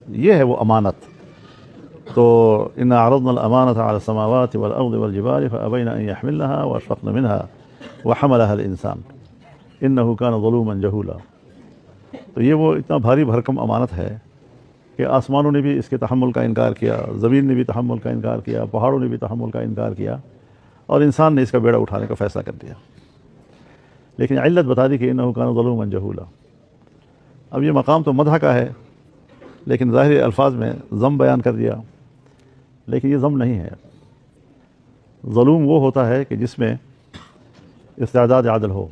یہ ہے وہ امانت. تو انا عرضنا الامانة على السماوات والارض والجبال فابين ان يحملنها واشفقن منها وحملها الانسان انه كان ظلوما جهولا. تو یہ وہ اتنا بھاری بھرکم امانت ہے کہ آسمانوں نے بھی اس کے تحمل کا انکار کیا، زمین نے بھی تحمل کا انکار کیا، پہاڑوں نے بھی تحمل کا انکار کیا، اور انسان نے اس کا بیڑا اٹھانے کا فیصلہ کر دیا. لیکن علت بتا دی کہ انه كان ظلوما جهولا. اب یہ مقام تو مدح کا ہے، لیکن ظاہری الفاظ میں ذم بیان کر دیا. لیکن یہ ذم نہیں ہے. ظلوم وہ ہوتا ہے کہ جس میں استعداد عدل ہو.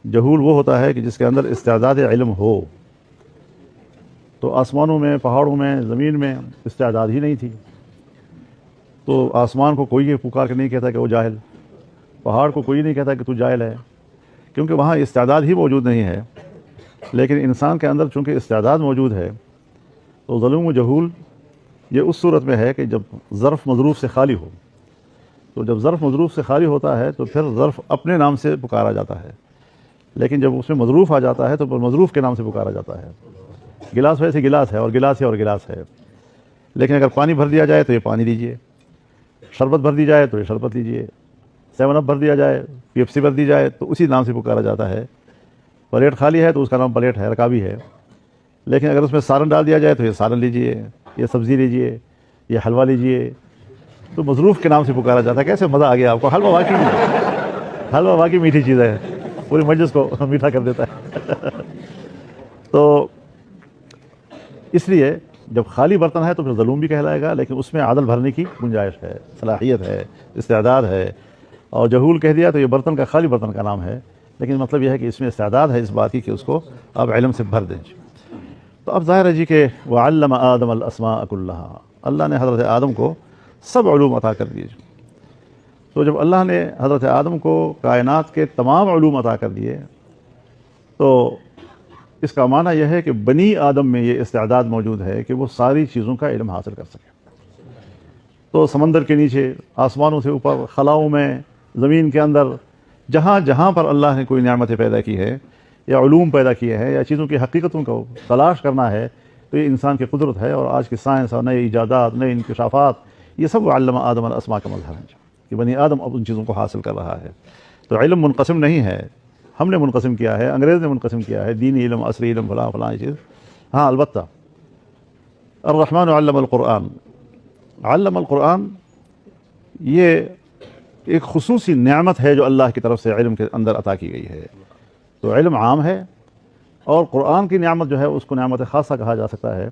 جہول وہ ہوتا ہے کہ جس کے اندر استعداد علم ہو. تو آسمانوں میں، پہاڑوں میں، زمین میں استعداد ہی نہیں تھی. تو آسمان کو کوئی یہ پکار کے نہیں کہتا کہ وہ جاہل، پہاڑ کو کوئی نہیں کہتا کہ تو جاہل ہے، کیونکہ وہاں استعداد ہی موجود نہیں ہے. لیکن انسان کے اندر چونکہ استعداد موجود ہے، تو ظلوم و جہول یہ اس صورت میں ہے کہ جب ظرف مظروف سے خالی ہو. تو جب ظرف مظروف سے خالی ہوتا ہے تو پھر ظرف اپنے نام سے پکارا جاتا ہے، لیکن جب اس میں مظروف آ جاتا ہے تو پھر مظروف کے نام سے پکارا جاتا ہے. گلاس ویسے گلاس ہے، اور گلاس ہے اور گلاس ہے. لیکن اگر پانی بھر دیا جائے تو یہ پانی لیجئے، شربت بھر دی جائے تو یہ شربت لیجئے، 7 اپ بھر دیا جائے، پیپسی بھر دی جائے تو اسی نام سے پکارا جاتا ہے. پلیٹ خالی ہے تو اس کا نام پلیٹ ہے، رکابی ہے. لیکن اگر اس میں سالن ڈال دیا جائے تو یہ سالن لیجئے، یہ سبزی لیجئے، یہ حلوہ لیجئے، تو مظروف کے نام سے پکارا جاتا ہے. کیسے مزہ آ گیا آپ کو؟ حلوہ واقعی میٹھی چیز ہے، پوری مجلس کو میٹھا کر دیتا ہے. تو اس لیے جب خالی برتن ہے تو پھر ظلوم بھی کہلائے گا، لیکن اس میں عدل بھرنے کی گنجائش ہے، صلاحیت ہے، استعداد ہے. اور جہول کہہ دیا تو یہ برتن کا، خالی برتن کا نام ہے، لیکن مطلب یہ ہے کہ اس میں استعداد ہے اس بات کی کہ اس کو آپ علم سے بھر دیں. تو اب ظاہر ہے جی کہ وَعَلَّمَ آدَمَ الْأَسْمَاءَ كُلَّهَا، اللہ نے حضرت آدم کو سب علوم عطا کر دیے. تو جب اللہ نے حضرت آدم کو کائنات کے تمام علوم عطا کر دیے تو اس کا معنی یہ ہے کہ بنی آدم میں یہ استعداد موجود ہے کہ وہ ساری چیزوں کا علم حاصل کر سکے. تو سمندر کے نیچے، آسمانوں سے اوپر، خلاؤں میں، زمین کے اندر، جہاں جہاں پر اللہ نے کوئی نعمتیں پیدا کی ہے یا علوم پیدا کیے ہیں یا چیزوں کی حقیقتوں کو تلاش کرنا ہے، تو یہ انسان کی قدرت ہے. اور آج کی سائنس اور نئے ایجادات، نئے انکشافات، یہ سب علم آدم الاسماء کا مظہر ہے کہ بنی آدم اب ان چیزوں کو حاصل کر رہا ہے. تو علم منقسم نہیں ہے، ہم نے منقسم کیا ہے، انگریز نے منقسم کیا ہے، دینی علم، عصری علم، فلاں فلاں چیز. ہاں البتہ الرحمن علم القرآن، علم القرآن یہ ایک خصوصی نعمت ہے جو اللہ کی طرف سے علم کے اندر عطا کی گئی ہے. تو علم عام ہے، اور قرآن کی نعمت جو ہے اس کو نعمت خاصہ کہا جا سکتا ہے.